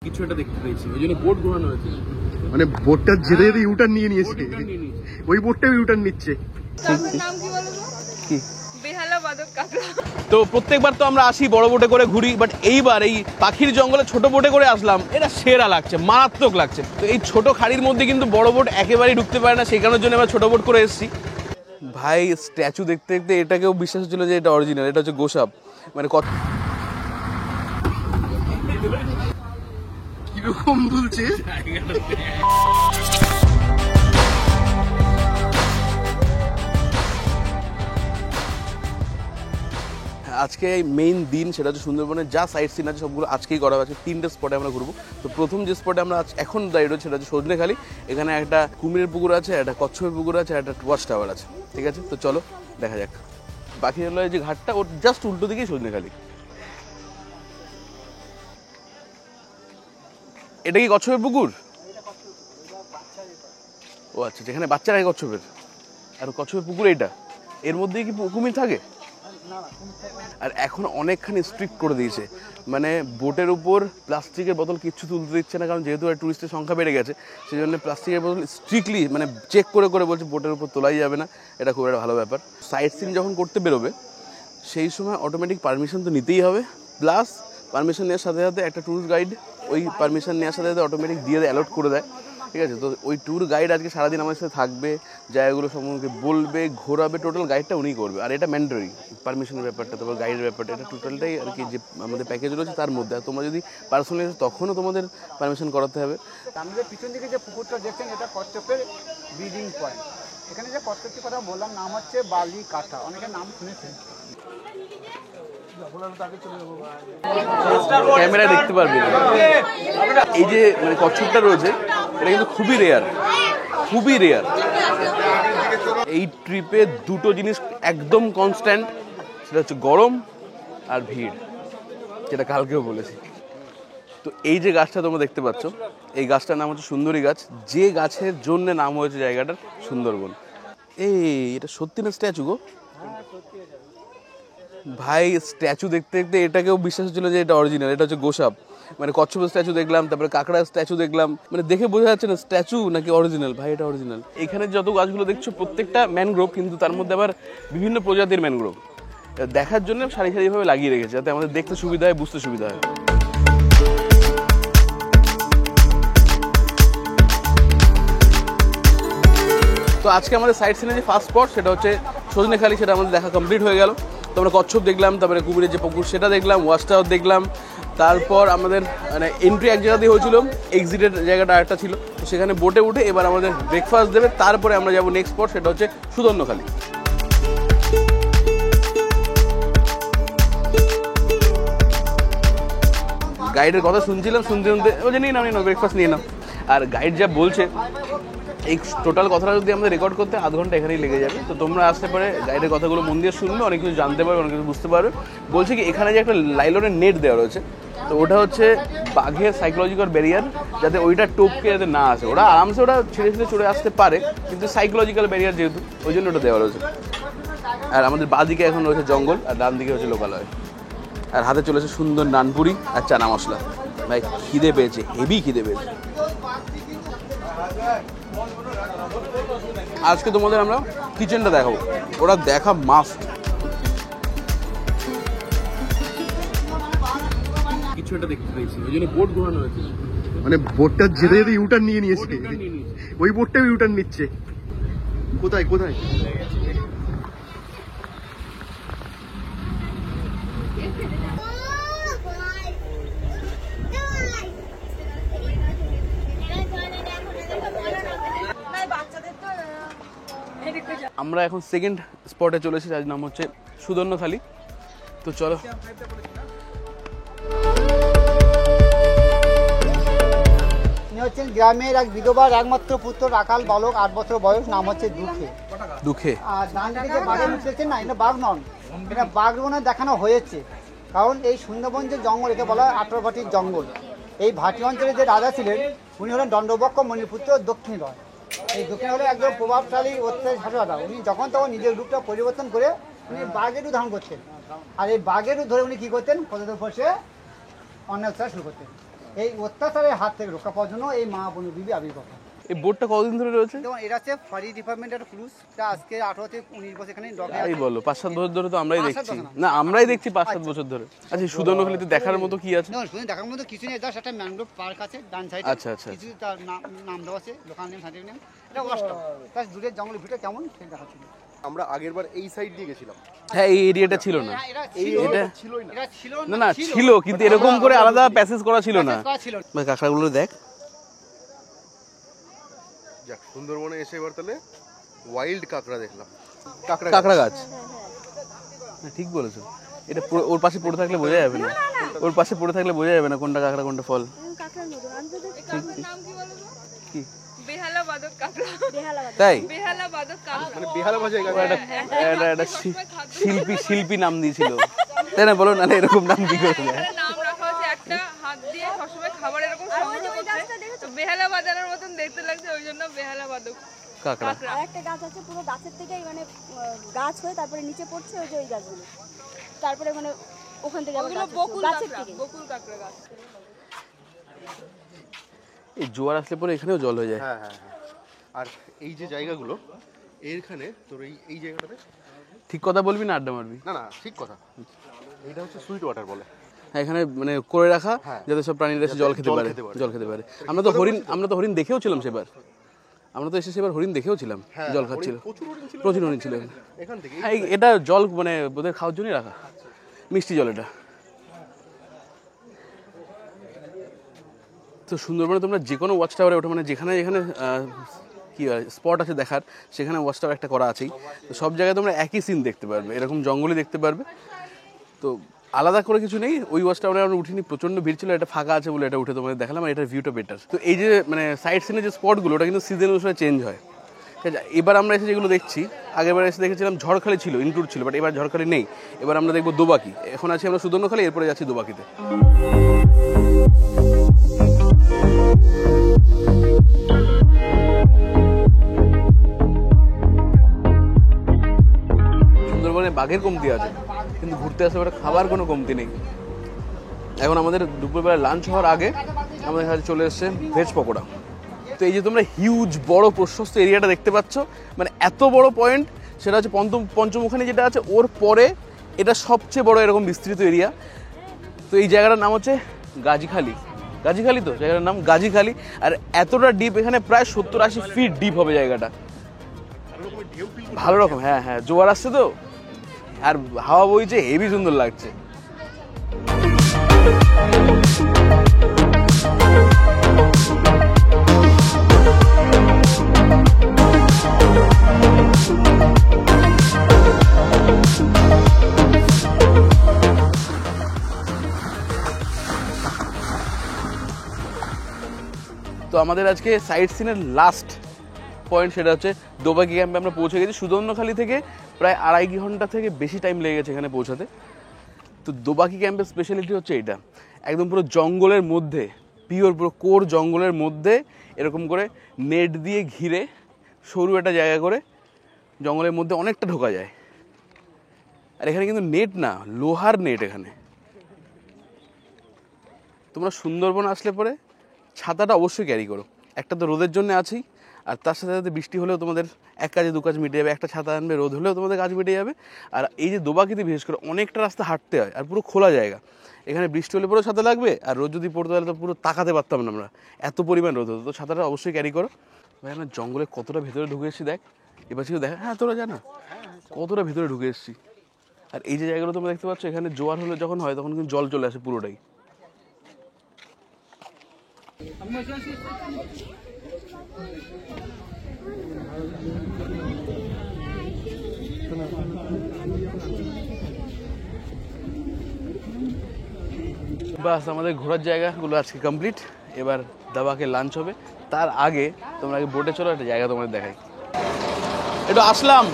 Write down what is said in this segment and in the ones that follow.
কিছু একটা দেখতে পেয়েছি, ওই জন্য বোট ঘোরানো হয়েছে। মানে বোটটা যেতে যেতে ইউটার্ন নিয়ে নিয়েছে, ওই বোটটাও ইউটার্ন নিচ্ছে। তো প্রত্যেকবার তো আমরা আসি বড় বোটে করে ঘুরি, বাট এইবার এই পাখির জঙ্গলে ছোট বোটে করে আসলাম, এটা সেরা লাগছে, মারাত্মক লাগছে। তো এই ছোট খাড়ির মধ্যে কিন্তু বড় বোট একেবারেই ঢুকতে পারে না, সেই কারণের জন্য আমরা ছোট বোট করে এসেছি। ভাই স্ট্যাচু দেখতে দেখতে এটাকেও বিশ্বাস হচ্ছিল যে এটা অরিজিনাল, এটা হচ্ছে গোসাপ। মানে কত কিরকম দুলছে। আজকে মেইন দিন, সেটা হচ্ছে সুন্দরবনের যা সাইট সিন আছে সবগুলো আজকেই করা আছে। 3টে স্পটে আমরা ঘুরবো। তো প্রথম যে স্পটে আমরা এখন দাঁড়িয়ে রয়েছে সেটা হচ্ছে সজনেখালি। এখানে একটা কুমিরের পুকুর আছে, একটা কচ্ছপের পুকুর আছে, একটা ওয়াচ টাওয়ার আছে। ঠিক আছে, তো চলো দেখা যাক। বাকি হলো যে ঘাটটা, ওর জাস্ট উল্টো দিকেই সজনেখালি। এটা কি কচ্ছপের পুকুর? ও আচ্ছা, যেখানে বাচ্চারা কচ্ছপের, আর কচ্ছপের পুকুর এইটা, এর মধ্যেই কি কুমির থাকে? আর এখন অনেকখানি স্ট্রিক্ট করে দিয়েছে, মানে বোটের উপর প্লাস্টিকের বোতল কিচ্ছু তুলতে দিচ্ছে না, কারণ যেহেতু টুরিস্টের সংখ্যা বেড়ে গেছে, সেই জন্য প্লাস্টিকের বোতল স্ট্রিক্টলি মানে চেক করে করে বলছে বোটের উপর তোলাই যাবে না। এটা খুব একটা ভালো ব্যাপার। সাইট সিন যখন করতে বেরোবে সেই সময় অটোমেটিক পারমিশন তো নিতেই হবে, প্লাস পারমিশন নেওয়ার সাথে সাথে একটা ট্যুর গাইড ওই পারমিশন নেওয়ার সাথে সাথে অটোমেটিক দিয়ে অ্যালট করে দেয়। ঠিক আছে, তো ওই ট্যুর গাইড আজকে সারাদিন আমাদের সাথে থাকবে, জায়গাগুলো সম্বন্ধে বলবে, ঘোরাবে, টোটাল গাইডটা উনিই করবে। আর এটা ম্যান্ডেটরি, পারমিশনের ব্যাপারটা, তারপর গাইডের ব্যাপারটা, এটা টোটালটাই আর কি যে আমাদের প্যাকেজ রয়েছে তার মধ্যে। আর তোমরা যদি পার্সোনালি তখনও তোমাদের পারমিশন করাতে হবে। আমাদের পিছন দিকে যে পুকুরটা দেখছেন এটা কচ্ছপের ব্রিডিং পয়েন্ট। এখানে যে কচ্ছপটির কথা বললাম নাম হচ্ছে বালি কাঠা, অনেকে নাম শুনেছেন। ক্যামেরা দেখতে পারবি না। এই যে মানে কচ্ছপটা রয়েছে এটা কিন্তু খুবই রেয়ার, খুবই রেয়ার। এই ট্রিপে দুটো জিনিস একদম কনস্ট্যান্ট, সেটা হচ্ছে গরম আর ভিড়, যেটা কালকেও বলেছি। তো এই যে গাছটা তোমরা দেখতে পাচ্ছ, এই গাছটার নাম হচ্ছে সুন্দরী গাছ, যে গাছের জন্য নাম হয়েছে জায়গাটার সুন্দরবন। এই এটা সত্যি না স্ট্যাচু গো? ভাই স্ট্যাচু দেখতে দেখতে এটাকেও বিশ্বাস হচ্ছিল যে এটা অরিজিনাল, এটা হচ্ছে গোসাপ। মানে কচ্ছপের স্ট্যাচু দেখলাম, তারপরে কাঁকড়ার স্ট্যাচু দেখলাম, মানে দেখে বোঝা যাচ্ছে না স্ট্যাচু নাকি অরিজিনাল। ভাই এটা অরিজিনাল। এখানে যত গাছগুলো দেখছো প্রত্যেকটা ম্যানগ্রোভ, কিন্তু তার মধ্যে আবার বিভিন্ন প্রজাতির ম্যানগ্রোভ। দেখার জন্য সারি সারিভাবে লাগিয়ে রেখেছে, যাতে আমাদের দেখতে সুবিধা হয়, বুঝতে সুবিধা হয়। তো আজকে আমাদের সাইট সিনের যে ফার্স্ট স্পট সেটা হচ্ছে সজনেখালি, সেটা আমাদের দেখা কমপ্লিট হয়ে গেল। তো আমরা কচ্ছপ দেখলাম, তারপরে কুমিরের যে পুকুর সেটা দেখলাম, ওয়াচ টাওয়ার দেখলাম, তারপর আমাদের মানে এন্ট্রি এক জায়গা দিয়ে হয়েছিল, এক্সিটের জায়গাটা আরেকটা ছিল। তো সেখানে বোটে উঠে এবার আমাদের ব্রেকফাস্ট দেবে, তারপরে আমরা যাবো নেক্সট স্পট, সেটা হচ্ছে সুদর্ণখালি। গাইডের কথা শুনছিলাম, শুনতে শুনতে বলছে নিয়ে নাও ব্রেকফাস্ট নিয়ে নাও। আর গাইড যা বলছে এই টোটাল কথাটা যদি আমাদের রেকর্ড করতে আধ ঘন্টা এখানেই লেগে যাবে। তো তোমরা আসতে পারে গাইডের কথাগুলো মন দিয়ে শুনবে, অনেক কিছু জানতে পারবে, অনেক কিছু বুঝতে পারবে। বলছে কি এখানে যে একটা লাইলনের নেট দেওয়া রয়েছে, তো ওটা হচ্ছে বাঘের সাইকোলজিক্যাল ব্যারিয়ার, যাতে ওইটা টোপকে যাতে না আসে। ওরা আরামসে ওরা ছেড়ে ছেড়ে চলে আসতে পারে, কিন্তু সাইকোলজিক্যাল ব্যারিয়ার যেহেতু, ওই জন্য ওটা দেওয়া রয়েছে। আর আমাদের বাঁ দিকে এখন রয়েছে জঙ্গল, আর ডান দিকে হচ্ছে লোকালয়। আর হাতে চলেছে সুন্দর নানপুরি আর চানা মশলা। ভাই খিদে পেয়েছে, হেভি খিদে পেয়েছে। আজকে তোমাদের আমরা কিচেনটা দেখাবো, ওরা দেখা মাস্ট। কিছু একটা দেখতে পেয়েছি, ওই জন্য বোট ঘোরানো হয়েছে। মানে বোটটা যেতে যেতে ইউটার্ন নিয়ে নিয়েছে, ওই বোটটাও ইউটার্ন নিচ্ছে। কোথায় কোথায়? আমরা এখন সেকেন্ড স্পটে চলেছি, যার নাম হচ্ছে সুদর্ণখালি। তো চলো। হচ্ছেন গ্রামের এক বিধবার একমাত্র পুত্র, রাখাল বালক, 8 বছর বয়স, নাম হচ্ছে দুঃখে। দুঃখে। আর ডান দিকে যে বাঘের মুখ দেখছেন না, এটা বাঘ নন, এটা বাঘ বনে দেখানো হয়েছে। কারণ এই সুন্দরবন যে জঙ্গল, একে বলা হয় 18 ভাটির জঙ্গল। এই ভাটি অঞ্চলে যে রাজা ছিলেন উনি হলেন দণ্ডবক্ষ মণিপুত্র দক্ষিণ রয়। এই দক্ষিণ হলে একদম প্রভাবশালী অত্যাচারী রাজা। উনি যখন তখন নিজের রূপটা পরিবর্তন করে উনি বাঘের রূপ ধারণ করতেন। আর এই বাঘের রূপ ধরে উনি কী করতেন, পদে বসে অন্যায় শুরু করতেন। এই অত্যাচারের হাত থেকে রক্ষা পাওয়ার জন্য এই মা বনবিবি আবির্ভাব হয়। এই বোটটা কতদিন ধরে রয়েছে? যেমন এটা হচ্ছে ফরেস্ট ডিপার্টমেন্টের ক্রুজ, এটা আজকে 18 থেকে 19 বছর এখানে ডকে তাই বলো, 5-7 বছর ধরে তো আমরাই 5-7 দেখছি। বছর না আমরাই দেখছি 5-7 বছর ধরে। আচ্ছা সুদর্ণখালিতে দেখার মতো কি আছে? না শুধু দেখার মতো কিছু নেই, জাস্ট একটা ম্যানগ্রোভ পার্ক আছে ডান সাইডে। আচ্ছা, আচ্ছা। কিছু তার নাম দেওয়া আছে, লোকাল নেম, সাইন্টিফিক নেম। এটা ওয়াস্টার তার দূরের জঙ্গলের ভিতরে কেমন সেটা দেখাচ্ছি। আমরা আগের বার এই সাইড দিয়ে গেছিলাম, হ্যাঁ এই এরিয়াটা ছিল না। এটা ছিলই না। এটা ছিল না না ছিল, কিন্তু এরকম করে আলাদা প্যাসেজ করা ছিল না। ছিল ভাই কাঁকড়াগুলো দেখ। যাক, সুন্দরবনে এসে এবার তাহলে ওয়াইল্ড কাঁকড়া দেখলাম। কাঁকড়া গাছ, হ্যাঁ ঠিক বলেছো। এটা ওর পাশে পড়ে থাকলে বোঝা যাবে না, ওর পাশে পড়ে থাকলে বোঝা যাবে না কোনটা কাঁকড়া কোনটা ফল। কাঁকড়ার মতন আমি তো দেখি নাম কি বলো তো? কি বেহালা বাদক কাঁকড়া। বেহালা বাদ তাই? বেহালা বাদক কাঁকড়া। মানে বেহালা ভাষায় এটা কাঁকড়া। একটা শিল্পী নাম দিয়েছিল, তাই না? বলো না এরকম নাম কি করে দেয়? এখানে নাম রাখা হচ্ছে একটা হাত দিয়ে সবসময় খাবার এরকম সংগ্রহ করছে। তো বেহালা বাজানোর মতন দেখতে লাগছে, ওই জন্য বেহালা বাদক কাঁকড়া। কাঁকড়া। আর একটা গাছ আছে পুরো গাছের থেকেই মানে গাছ হয়ে তারপরে নিচে পড়ছে ওই যে ওই গাছগুলো, তারপরে মানে ওখান থেকে আবার ওগুলো গাছ হচ্ছে, বকুল গাছের কাঁকড়া, থেকে। বকুল কাঁকড়া গাছ। এই জোয়ার আসলে পরে এখানেও জল হয়ে যায়। হ্যাঁ হ্যাঁ হ্যাঁ। আর এই যে জায়গাগুলো, এইখানে তোর এই জায়গাটাতে, ঠিক কথা বলবি না আড্ডা মারবি? না না ঠিক কথা, এইটা হচ্ছে সুইট ওয়াটার বলে। হ্যাঁ, এখানে মানে করে রাখা হ্যাঁ। যাতে সব প্রাণীরা এসে জল খেতে পারে, জল খেতে পারে। আমরা তো হরিণ দেখেও ছিলাম সেবার, আমরা তো এসে সেবার হরিণ দেখেও ছিলাম জল খাচ্ছিল, প্রচুর হরিণ ছিল এখানে। এখান থেকে হ্যাঁ এটা জল মানে ওদের খাওয়ার জন্যই রাখা, মিষ্টি জল এটা। তো সুন্দরবনে তোমরা যে কোনো ওয়াচ টাওয়ারে ওঠো, মানে যেখানে যেখানে কি স্পট আছে দেখার, সেখানে ওয়াচ টাওয়ার একটা করা আছেই। তো সব জায়গায় তোমরা একই সিন দেখতে পারবে, এরকম জঙ্গলই দেখতে পারবে। তো আলাদা করে কিছু নেই। ওই ওয়াচ টাওয়ারে আমরা উঠিনি, প্রচণ্ড ভিড় ছিল, এটা ফাঁকা আছে বলে এটা উঠে তোমাদের দেখালাম, আর এটার ভিউটা বেটার। তো এই যে মানে সাইড সিনের যে স্পটগুলো, ওটা কিন্তু সিজন অনুসারে চেঞ্জ হয়। ঠিক আছে, এবার আমরা এসে যেগুলো দেখছি, আগেরবার এসে দেখেছিলাম ঝড়খালি ছিল, ইনক্লুড ছিল, বাট এবার ঝড়খালি নেই। এবার আমরা দেখবো দোবাকি। এখন আছি আমরা সুদর্ণখালি, এরপরে যাচ্ছি দোবাকিতে। সুন্দরবনে বাঘের কমতি আছে, কিন্তু ঘুরতে আসলে ওটা খাবার কোনো কমতি নেই। এখন আমাদের দুপুরবেলা লাঞ্চ হওয়ার আগে আমাদের কাছে চলে এসছে ভেজ পকোড়া। তো এই যে তোমরা হিউজ বড় প্রশস্ত এরিয়াটা দেখতে পাচ্ছ, মানে এত বড় পয়েন্ট, সেটা হচ্ছে পঞ্চমুখানি যেটা আছে ওর পরে এটা সবচেয়ে বড় এরকম বিস্তৃত এরিয়া। তো এই জায়গাটার নাম হচ্ছে গাজীখালি। গাজীখালি তো জায়গাটার নাম গাজীখালি। আর এতটা ডিপ, এখানে প্রায় 70-80 ফিট ডিপ হবে জায়গাটা, ভালো রকম। হ্যাঁ হ্যাঁ, জোয়ার আসছে তো, আর হাওয়া বইছে, হেভি সুন্দর লাগছে। তো আমাদের আজকে সাইট সিনের লাস্ট পয়েন্ট সেটা হচ্ছে দোবাকি ক্যাম্পে আমরা পৌঁছে গেছি। সুদর্ণখালি থেকে প্রায় 2.5 ঘন্টা থেকে বেশি টাইম লেগে গেছে এখানে পৌঁছাতে। তো দোবাকি ক্যাম্পের স্পেশালিটি হচ্ছে এইটা, একদম পুরো জঙ্গলের মধ্যে, পিওর পুরো কোর জঙ্গলের মধ্যে এরকম করে নেট দিয়ে ঘিরে সরু একটা জায়গা করে জঙ্গলের মধ্যে অনেকটা ঢোকা যায়। আর এখানে কিন্তু নেট না, লোহার নেট এখানে। তোমরা সুন্দরবন আসলে পরে ছাতাটা অবশ্যই ক্যারি করো, একটা তো রোদের জন্য আছেই, আর তার সাথে সাথে বৃষ্টি হলেও তোমাদের এক কাজে দু কাজ মিটে যাবে। একটা ছাতা আনবে, রোদ হলেও তোমাদের কাজ মিটে যাবে। আর এই যে দোবাকিতে বিশেষ করে অনেকটা রাস্তা হাঁটতে হয়, আর পুরো খোলা জায়গা। এখানে বৃষ্টি হলে পুরো ছাতা লাগবে, আর রোদ যদি পড়তে হলে তো পুরো তাকাতে পারতাম না আমরা, এত পরিমাণ রোদ হতো। তো ছাতাটা অবশ্যই ক্যারি করো। ভাই আমরা জঙ্গলে কতটা ভেতরে ঢুকে এসেছি দেখ, এবার ছিল দেখ। হ্যাঁ তোরা জানা কতটা ভেতরে ঢুকে এসেছি। আর এই যে জায়গাগুলো তোমরা দেখতে পাচ্ছ, এখানে জোয়ার হলে যখন হয় তখন কিন্তু জল চলে আসে পুরোটাই। বাস আমাদের ঘোরার জায়গাগুলো আজকে কমপ্লিট। এবার দাবাকে লাঞ্চ হবে, তার আগে তোমরা আগে বোটে চলো, একটা জায়গা তোমাদের দেখাই। একটু আসলাম,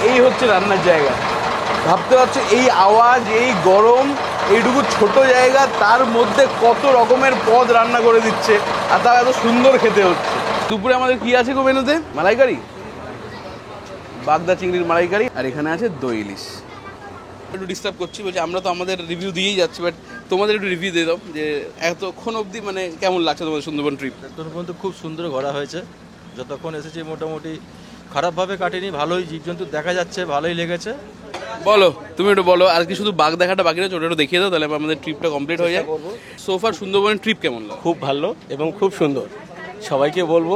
এই হচ্ছে রান্নার জায়গা। ভাবতে পারছো এই আওয়াজ, এই গরম, এইটুকু ছোট জায়গা, তার মধ্যে কত রকমের পদ রান্না করে দিচ্ছে, আর তার এত সুন্দর খেতে হচ্ছে। দুপুরে আমাদের কি আছে গো মেনুতে? মালাইকারি, বাগদা চিংড়ির মালাইকারি, আর এখানে আছে দই ইলিশ। একটু ডিস্টার্ব করছি, বলছি আমরা তো আমাদের রিভিউ দিয়েই যাচ্ছি, বাট তোমাদের একটু রিভিউ দিয়ে দাও যে এতক্ষণ অবধি মানে কেমন লাগছে তোমাদের সুন্দরবন ট্রিপ? এতক্ষণ পর্যন্ত খুব সুন্দর ঘোরা হয়েছে, যতক্ষণ এসেছি মোটামুটি খারাপভাবে কাটেনি, ভালোই জীবজন্তু দেখা যাচ্ছে, ভালোই লেগেছে। বলো, তুমি একটু বলো, আর কি শুধু বাঘ দেখাটা বাকি রয়েছে, ওটা একটু দেখিয়ে দাও, তাহলে আমাদের ট্রিপটা কমপ্লিট হয়ে যায়। সোফার সুন্দরবনের ট্রিপ কেমন লাগে? খুব ভালো এবং খুব সুন্দর। সবাইকে বলবো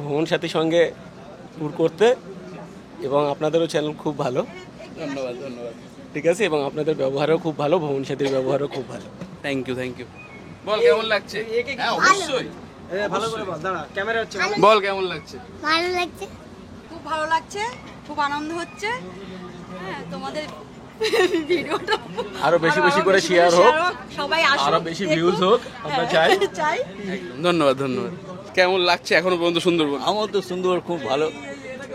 ভ্রমণ সাথীর সঙ্গে ট্যুর করতে, এবং আপনাদেরও চ্যানেল খুব ভালো, ধন্যবাদ ধন্যবাদ। ঠিক আছে, এবং আপনাদের ব্যবহারও খুব ভালো, ভ্রমণ সাথীর ব্যবহারও খুব ভালো। Thank you thank you. বল কেমন লাগছে? হ্যাঁ অবশ্যই ভালো করে বল, দাঁড়া ক্যামেরা হচ্ছে। বল কেমন লাগছে? ভালো লাগছে, খুব ভালো লাগছে, খুব আনন্দ হচ্ছে। হ্যাঁ, তোমাদের ভিডিওটা আরো বেশি বেশি করে শেয়ার হোক, সবাই আসুক, আরো বেশি ভিউজ হোক, আমরা চাই। ধন্যবাদ ধন্যবাদ। কেমন লাগছে এখনো পর্যন্ত সুন্দরবন? আমার তো সুন্দর খুব ভালো,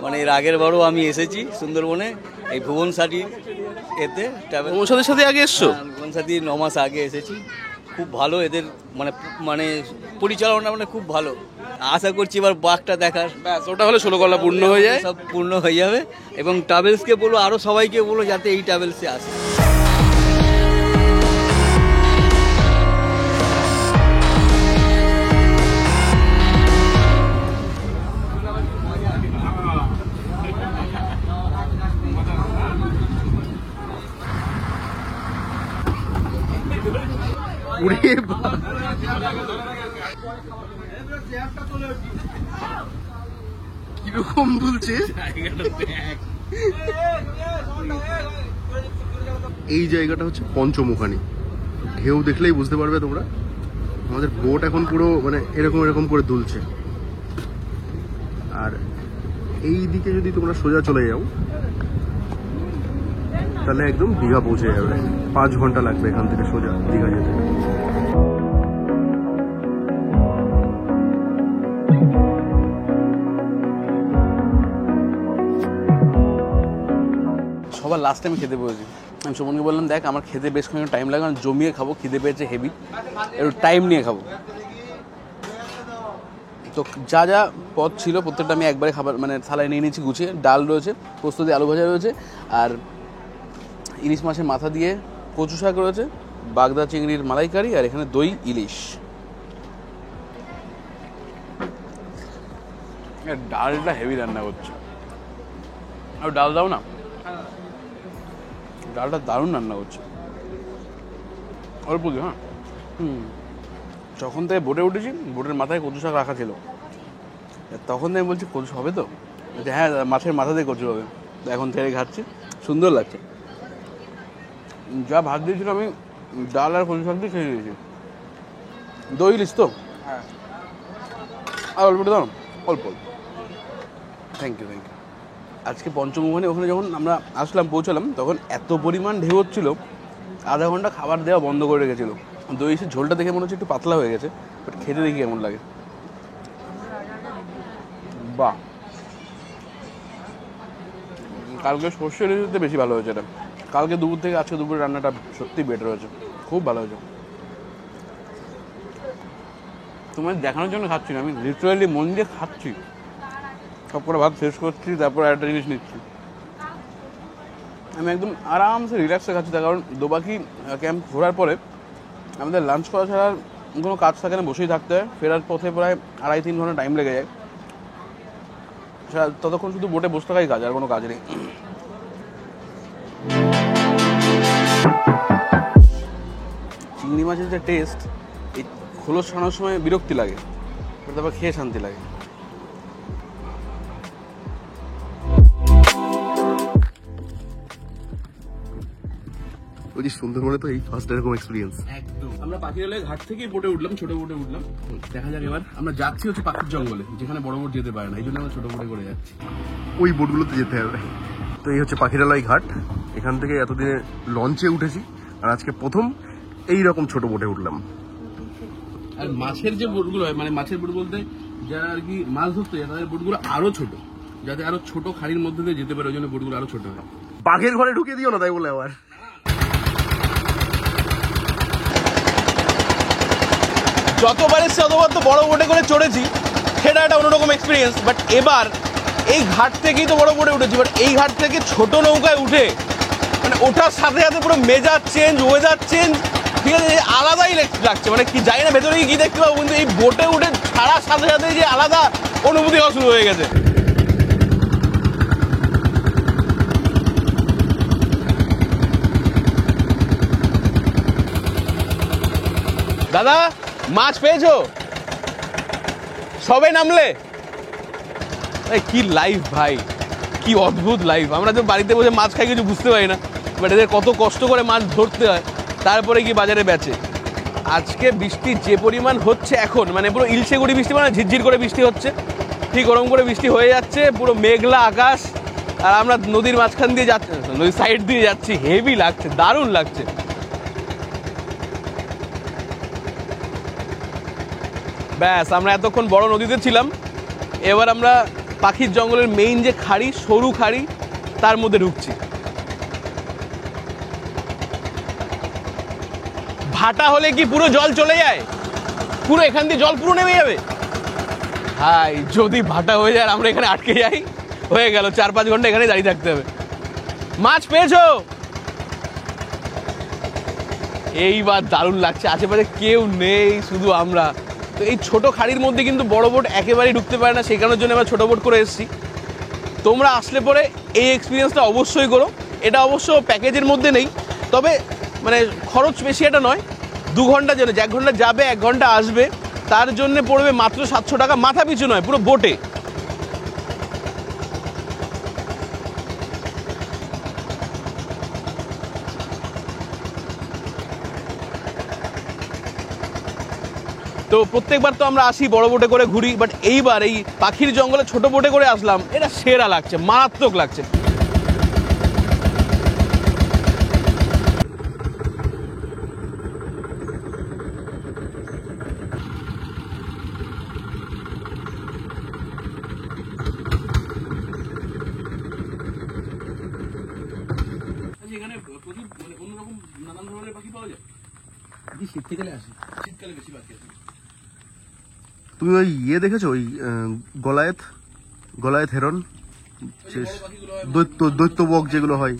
মানে এর আগের বারও আমি এসেছি সুন্দরবনে, এই ভুবন সাথী এতে তোমার সাথে সাথে আগে এসছো? ভুবন সাথী 9 মাস আগে এসেছি। খুব ভালো এদের মানে মানে পরিচালনা মানে খুব ভালো। আশা করছি এবার বাঘটা দেখার, ব্যাস ওটা হলে 16 গলা পূর্ণ হয়ে যায়। সব পূর্ণ হয়ে যাবে। এবং ট্রাভেলসকে বলবো, আরও সবাইকে বলবো যাতে এই ট্রাভেলসে আসে। ওরে বাবা, কিরকম বলছে। এই জায়গাটা হচ্ছে পঞ্চমুখানি। ঢেউ দেখলেই বুঝতে পারবে তোমরা, আমাদের বোট এখন পুরো মানে এরকম এরকম করে দুলছে। আর এই দিকে যদি তোমরা সোজা চলে যাও তাহলে একদম দীঘা পৌঁছে যাবে। 5 ঘন্টা লাগবে এখান থেকে সোজা দীঘা যেতে। সবার লাস্ট টাইম খেতে বসেছি। আমি সুমনকে বললাম, দেখ আমার খেতে বেশ খানিক টাইম লাগে, আমি জমিয়ে খাবো, খিদে পেয়েছে হেভি, একটু টাইম নিয়ে খাবো। তো যা যা পদ ছিল প্রত্যেকটা আমি একবারে খাবার মানে থালায় নিয়ে নিয়েছি গুছিয়ে। ডাল রয়েছে, পোস্ত দিয়ে আলু ভাজা রয়েছে, আর ইলিশ মাছের মাথা দিয়ে কচু শাক রয়েছে, বাগদা চিংড়ির মালাইকারি, আর এখানে দই ইলিশ। ডালটা হেভি রান্না করছে, আর ডাল দাও না, ডালটা দারুণ রান্না করছে। অল্প দিও, হ্যাঁ। যখন থেকে বোটে উঠেছি, বোটের মাথায় কচু শাক রাখা ছিল, তখন থেকে আমি বলছি কচু হবে তো, হ্যাঁ মাছের মাথা দিয়ে কচু হবে। তো এখন থেকে খাচ্ছি, সুন্দর লাগছে। যা ভাত দিয়েছিল আমি ডাল আর কচু শাক দিয়ে খেয়ে দিয়েছি। দই ইলিশ তো, হ্যাঁ, আর অল্পটা দাও, অল্প অল্প। Thank you thank you. আজকে পঞ্চমুখানি ওখানে যখন আমরা আসলাম, পৌঁছালাম, তখন এত পরিমাণ ঢেউ হচ্ছিল, আধা ঘন্টা খাবার দেওয়া বন্ধ করে রেখেছিল। দই ইলিশের ঝোলটা দেখে মনে হচ্ছে একটু পাতলা হয়ে গেছে, বাট খেতে দেখি কেমন লাগে। বাহ, কালকে সর্ষে ইলিশতে বেশি ভালো হয়েছে এটা। কালকে দুপুর থেকে আজকে দুপুরে রান্নাটা সত্যি বেটার হয়েছে, খুব ভালো হয়েছে। তোমায় দেখানোর জন্য খাচ্ছি না, আমি লিটারালি মন দিয়ে খাচ্ছি। সব করে ভাত শেষ করছি, তারপর একটা জিনিস নিচ্ছি। আমি একদম আরামসে রিল্যাক্সে খাচ্ছি, তার কারণ দোবাকি ক্যাম্প ঘোরার পরে আমাদের লাঞ্চ করা ছাড়া আর কোনো কাজ থাকে না, বসেই থাকতে হয়। ফেরার পথে প্রায় 2.5-3 ঘন্টা টাইম লেগে যায়। ততক্ষণ শুধু বোটে বসে থাকাই কাজ, আর কোনো কাজ নেই। চিংড়ি মাছের যে টেস্ট, এই খোলস ছাড়ানোর সময় বিরক্তি লাগে, তারপর খেয়ে শান্তি লাগে। বলছি সুন্দরবনে তো এই ফার্স্ট এরকম এক্সপিরিয়েন্স। একদম। আমরা পাখিরালয় ঘাট থেকেই বোটে উঠলাম, ছোট বোটে উঠলাম। দেখা যাক এবার আমরা যাচ্ছি হচ্ছে পাখির জঙ্গলে, যেখানে বড় বোট যেতে পারে না, এই জন্য আমরা ছোট বোটে করে যাচ্ছি। ওই বোটগুলোতে যেতে হবে। তো এই হচ্ছে পাখিরালয় ঘাট। এখান থেকে এতদিনে লঞ্চে উঠেছি, আর আজকে প্রথম এইরকম ছোট বোটে উঠলাম। আর মাছের যে বোটগুলো হয়, মানে মাছের বোট বলতে যারা আর কি মাছ ধরতে যায়, তাদের বোটগুলো আরো ছোট, যাতে আরো ছোট খাড়ির মধ্যে দিয়ে যেতে পারে, ওই জন্য বোটগুলো আরো ছোট হয়। বাঘের ঘরে ঢুকে দিও না তাই বলে আবার। যতবার এসে ততবার তো বড় বোটে করে চড়েছি, সেটা একটা অন্যরকম এক্সপিরিয়েন্স। বাট এবার এই ঘাট থেকেই তো বড় বোটে উঠেছি, বাট এই ঘাট থেকে ছোট নৌকায় উঠে মানে ওঠার সাথে সাথে পুরো মেজাজ চেঞ্জ, ওয়েদার চেঞ্জ, ঠিক আছে, আলাদাই লাগছে। মানে কি জানি না ভেতরে কি দেখতে পাবো, কিন্তু এই বোটে উঠে ছাড়ার সাথে সাথে যে আলাদা অনুভূতি হওয়া শুরু হয়ে গেছে। দাদা মাছ পেয়েছো? সবে নামলে? কি লাইফ ভাই, কি অদ্ভুত লাইফ। আমরা তো বাড়িতে বসে মাছ খাই কিছু বুঝতে পারি না, বাট এদের কত কষ্ট করে মাছ ধরতে হয়, তারপরে কি বাজারে বেচে। আজকে বৃষ্টি যে পরিমাণ হচ্ছে এখন, মানে পুরো ইলশেগুড়ি বৃষ্টি, মানে ঝিরঝির করে বৃষ্টি হচ্ছে, ঠিক গরম করে বৃষ্টি হয়ে যাচ্ছে, পুরো মেঘলা আকাশ, আর আমরা নদীর মাঝখান দিয়ে যাচ্ছি, নদীর সাইড দিয়ে যাচ্ছি, হেভি লাগছে, দারুণ লাগছে। ব্যাস আমরা এতক্ষণ বড় নদীতে ছিলাম, এবার আমরা পাখির জঙ্গলের মেইন যে খাড়ি, সরু খাড়ি, তার মধ্যে ঢুকছি। ভাটা হলে কি পুরো জল চলে যায়? পুরো এখান দিয়ে জল পুরো নেমে যাবে? হাই, যদি ভাটা হয়ে যায় আমরা এখানে আটকে যাই, হয়ে গেল, 4-5 ঘন্টা এখানে দাঁড়িয়ে থাকতে হবে। মাছ পেয়েছো? এইবার দারুণ লাগছে, আশেপাশে কেউ নেই, শুধু আমরা। তো এই ছোট খাড়ির মধ্যে কিন্তু বড় বোট একেবারেই ঢুকতে পারে না, সেই কারণের জন্য আমরা ছোট বোট করে এসেছি। তোমরা আসলে পরে এই এক্সপিরিয়েন্সটা অবশ্যই করো। এটা অবশ্য প্যাকেজের মধ্যে নেই, তবে মানে খরচ বেশি এটা নয়। 2 ঘন্টার জন্য, 1 ঘন্টা যাবে 1 ঘন্টা আসবে, তার জন্য পড়বে মাত্র 700 টাকা, মাথা পিছু নয়, পুরো বোটে। তো প্রত্যেকবার তো আমরা আসি বড় বোটে করে ঘুরি, বাট এইবার এই পাখির জঙ্গলে ছোট বোটে করে আসলাম, এটা সেরা লাগছে, মারাত্মক লাগছে। এখানে প্রচুর মানে অন্যরকম নানান ধরনের পাখি পাওয়া যায়। শীতকালে আসে, শীতকালে বেশি পাখি আসে। তুমি ওই দেখেছো, ওই গলায়েত হেরন, দৈত্য বক যেগুলো হয়,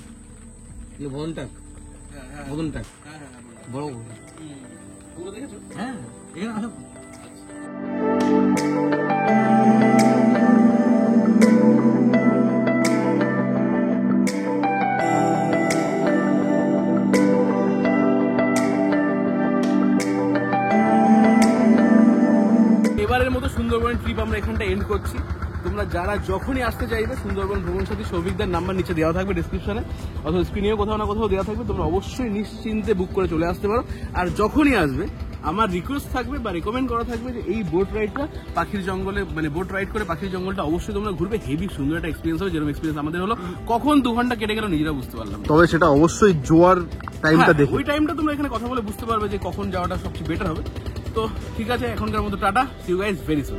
এবারের মতো সুন্দরবনের ট্রিপ আমরা এখানটা এন্ড করছি। তোমরা যারা যখনই আসতে চাইবে, সুন্দরবন ভ্রমণ সাথী সৌভিকদার নাম্বার নিচে দেওয়া থাকবে ডিসক্রিপশনে, অথবা স্ক্রিনেও কোথাও না কোথাও দেওয়া থাকবে। তোমরা অবশ্যই নিশ্চিন্তে বুক করে চলে আসতে পারো। আর যখনই আসবে আমার রিকোয়েস্ট থাকবে বা রেকমেন্ড করা থাকবে যে এই বোট রাইডটা পাখির জঙ্গলে, মানে বোট রাইড করে পাখির জঙ্গলটা অবশ্যই তোমরা ঘুরবে। হেভি সুন্দর একটা এক্সপিরিয়েন্স হবে, যেরকম এক্সপিরিয়েন্স আমাদের হলো। কখন 2 ঘন্টা কেটে গেল নিজেরা বুঝতে পারলাম। তবে সেটা অবশ্যই জোয়ার টাইমটা দেখে, ওই টাইমটা তোমরা এখানে কথা বলে বুঝতে পারবে যে কখন যাওয়াটা সবচেয়ে বেটার হবে। তো ঠিক আছে, এখনকার মতো tata, see you guys very soon.